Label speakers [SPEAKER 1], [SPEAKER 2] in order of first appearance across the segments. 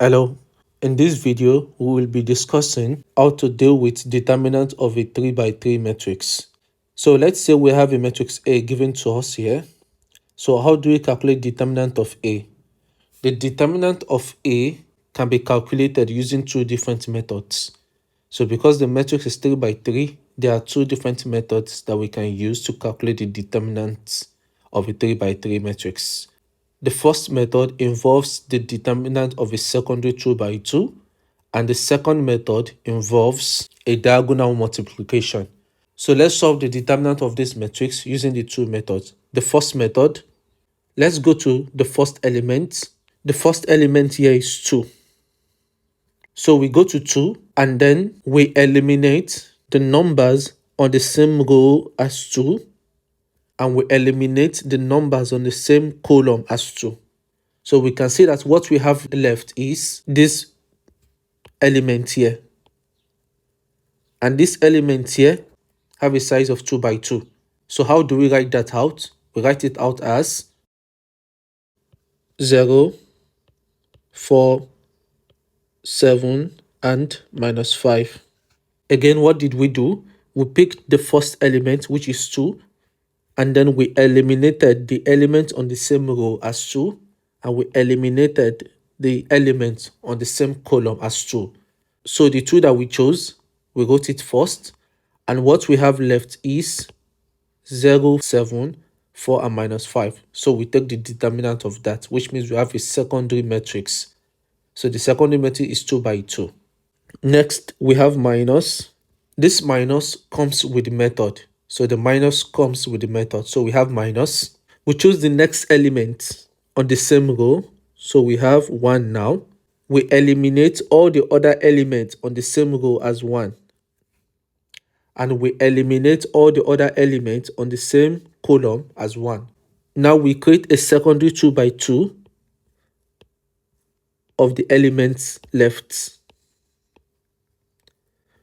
[SPEAKER 1] Hello, in this video we will be discussing how to deal with determinant of a 3 by 3 matrix. So let's say we have a matrix A given to us here. So how do we calculate determinant of A? The determinant of A can be calculated using two different methods. So because the matrix is 3 by 3, there are two different methods that we can use to calculate the determinant of a 3 by 3 matrix. The first method involves the determinant of a secondary 2 by 2, and the second method involves a diagonal multiplication. So let's solve the determinant of this matrix using the two methods. The first method, let's go to the first element. The first element here is 2. So we go to 2 and then we eliminate the numbers on the same row as 2, and we eliminate the numbers on the same column as 2. So we can see that what we have left is this element here. And this element here have a size of 2 by 2. So how do we write that out? We write it out as 0, 4, 7, and minus 5. Again, what did we do? We picked the first element, which is 2, and then we eliminated the element on the same row as 2, and we eliminated the element on the same column as 2. So the 2 that we chose, we wrote it first, and what we have left is 0, 7, 4, and minus 5. So we take the determinant of that, which means we have a secondary matrix. So the secondary matrix is 2 by 2. Next, we have minus. This minus comes with the method. So the minus comes with the method. So we have minus. We choose the next element on the same row. So we have 1 now. We eliminate all the other elements on the same row as 1. And we eliminate all the other elements on the same column as 1. Now we create a secondary 2 by 2 of the elements left.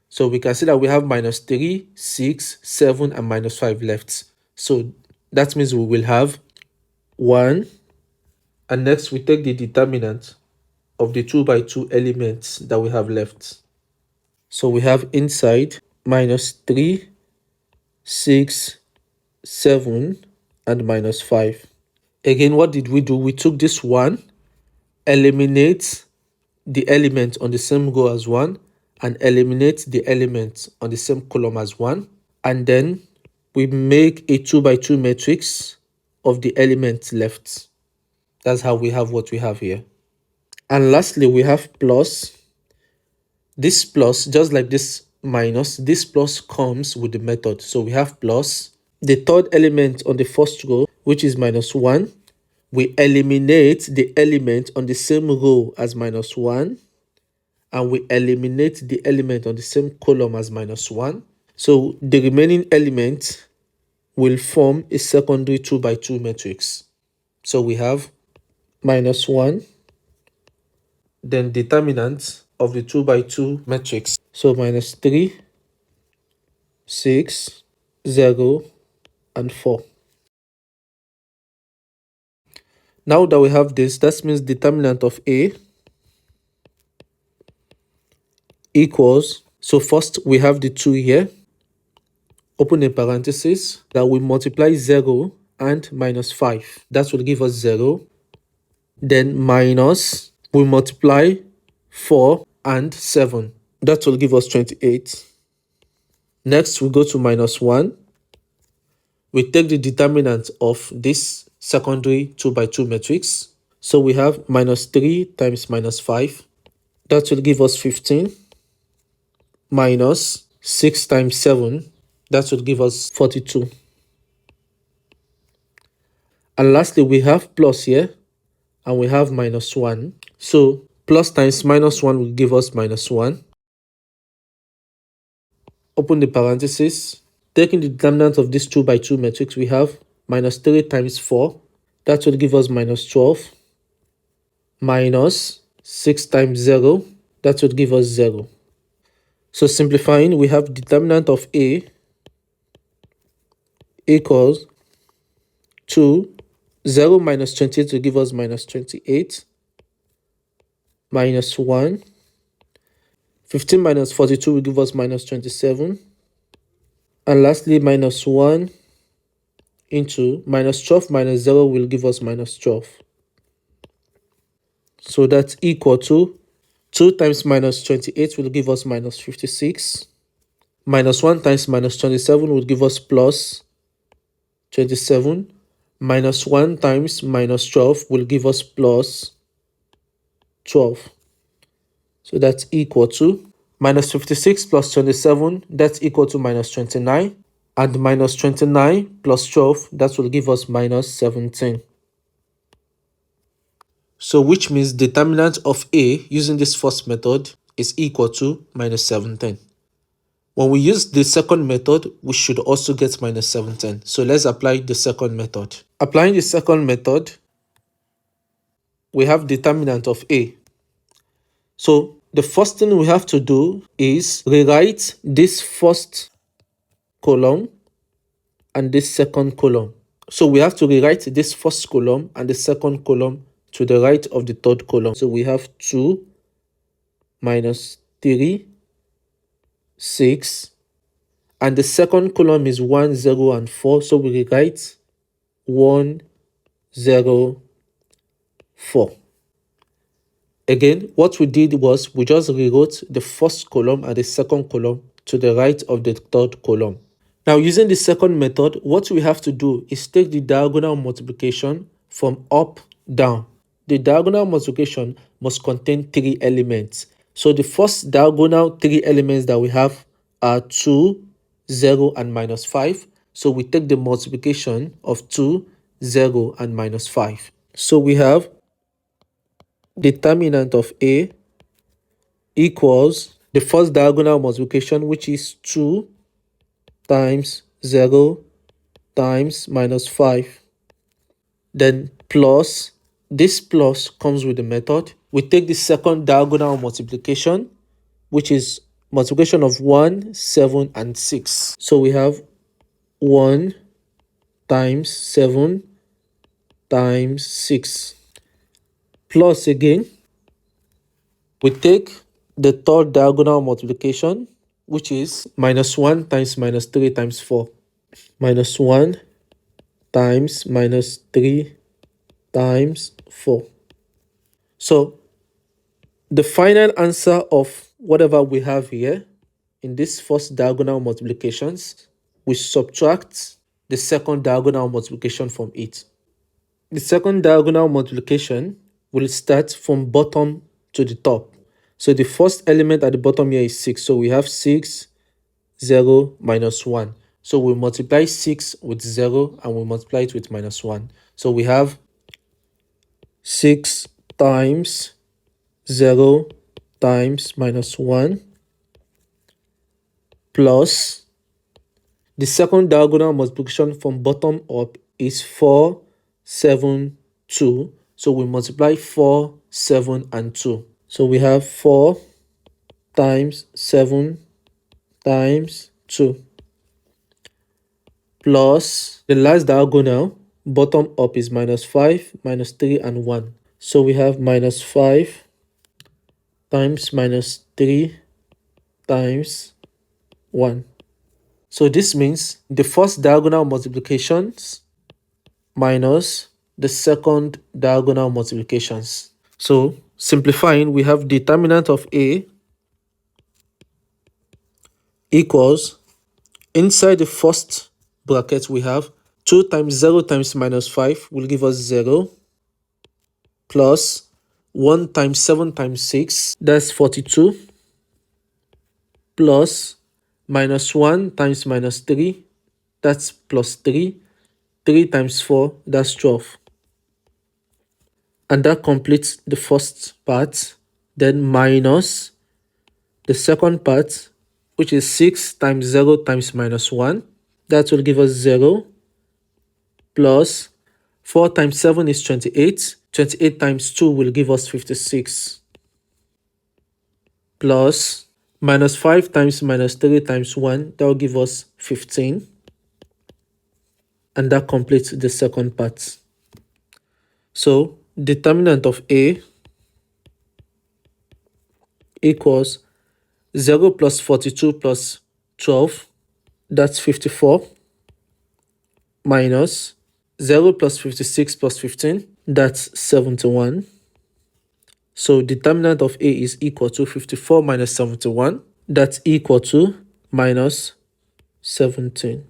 [SPEAKER 1] So we can see that we have minus 3, 6, 7, and minus 5 left. So that means we will have 1. And next we take the determinant of the 2 by 2 elements that we have left. So we have inside minus 3, 6, 7, and minus 5. Again, what did we do? We took this 1, eliminate the element on the same row as 1, and eliminate the element on the same column as 1. And then we make a 2 by 2 matrix of the elements left. That's how we have what we have here. And lastly, we have plus. This plus, just like this minus, this plus comes with the method. So we have plus. The third element on the first row, which is minus 1, we eliminate the element on the same row as minus 1, and we eliminate the element on the same column as minus 1. So the remaining element will form a secondary 2 by 2 matrix. So we have minus 1, then determinant of the 2 by 2 matrix. So minus 3, 6, 0, and 4. Now that we have this, that means determinant of A equals, so first we have the 2 here, open a parenthesis, that we multiply 0 and minus 5. That will give us 0. Then minus, we multiply 4 and 7. That will give us 28. Next, we go to minus 1. We take the determinant of this secondary 2 by 2 matrix. So we have minus 3 times minus 5. That will give us 15. Minus 6 times 7. That will give us 42. And lastly, we have plus here, and we have minus 1. So plus times minus 1 will give us minus 1. Open the parenthesis. Taking the determinant of this 2 by 2 matrix, we have minus 3 times 4. That will give us minus 12. Minus 6 times 0. That would give us 0. So simplifying, we have determinant of A equals 2. 0 minus 28 will give us minus 28. minus 1. 15 minus 42 will give us minus 27. And lastly, minus 1 into minus 12 minus 0 will give us minus 12. So that's equal to 2 times minus 28 will give us minus 56. Minus 1 times minus 27 will give us plus 27. Minus 1 times minus 12 will give us plus 12. So that's equal to minus 56 plus 27, that's equal to minus 29. And minus 29 plus 12, that will give us minus 17. So which means determinant of A using this first method is equal to minus 17. When we use the second method, we should also get minus 17. So let's apply the second method. Applying the second method, we have determinant of A. So the first thing we have to do is rewrite this first column and this second column. So we have to rewrite this first column and the second column to the right of the third column. So we have 2 minus 3, 6, and the second column is 1, 0, and 4. So we rewrite 1, 0, 4. Again, what we did was we just rewrote the first column and the second column to the right of the third column. Now, using the second method, what we have to do is take the diagonal multiplication from up down. The diagonal multiplication must contain 3 elements. So the first diagonal 3 elements that we have are 2, 0, and minus 5. So we take the multiplication of 2, 0, and minus 5. So we have determinant of A equals the first diagonal multiplication, which is 2 times 0 times minus 5. Then plus, this plus comes with the method. We take the second diagonal multiplication, which is multiplication of 1, 7, and 6. So we have 1 times 7 times 6. Plus again, we take the third diagonal multiplication, which is minus 1 times minus 3 times 4. Minus 1 times minus 3 times 4. So the final answer of whatever we have here in this first diagonal multiplications, we subtract the second diagonal multiplication from it. The second diagonal multiplication will start from bottom to the top. So the first element at the bottom here is 6. So we have 6, 0, minus 1. So we multiply 6 with 0 and we multiply it with minus 1. So we have 6 times 0 times minus 1 plus the second diagonal multiplication from bottom up is 4, 7, 2. So we multiply 4, 7, and 2. So we have 4 times 7 times 2 plus the last diagonal, bottom up, is minus 5, minus 3, and 1. So we have minus 5 times minus 3 times 1. So this means the first diagonal multiplications minus the second diagonal multiplications. So simplifying, we have determinant of A equals, inside the first bracket we have 2 times 0 times minus 5 will give us 0 plus 1 times 7 times 6, that's 42, plus minus 1 times minus 3, that's plus 3, 3 times 4, that's 12. And that completes the first part. Then minus the second part, which is 6 times 0 times minus 1. That will give us 0 plus 4 times 7 is 28. 28 times 2 will give us 56. Plus minus 5 times minus 3 times 1, that will give us 15. And that completes the second part. So determinant of A equals 0 plus 42 plus 12, that's 54, minus 0 plus 56 plus 15, that's 71. So determinant of A is equal to 54 minus 71, that's equal to minus 17.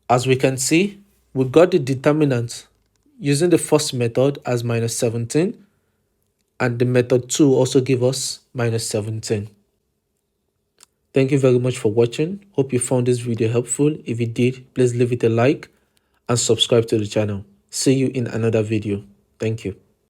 [SPEAKER 1] As we can see, we got the determinant using the first method as minus 17, and the method 2 also give us minus 17. Thank you very much for watching. Hope you found this video helpful. If you did, please leave it a like and subscribe to the channel. See you in another video. Thank you.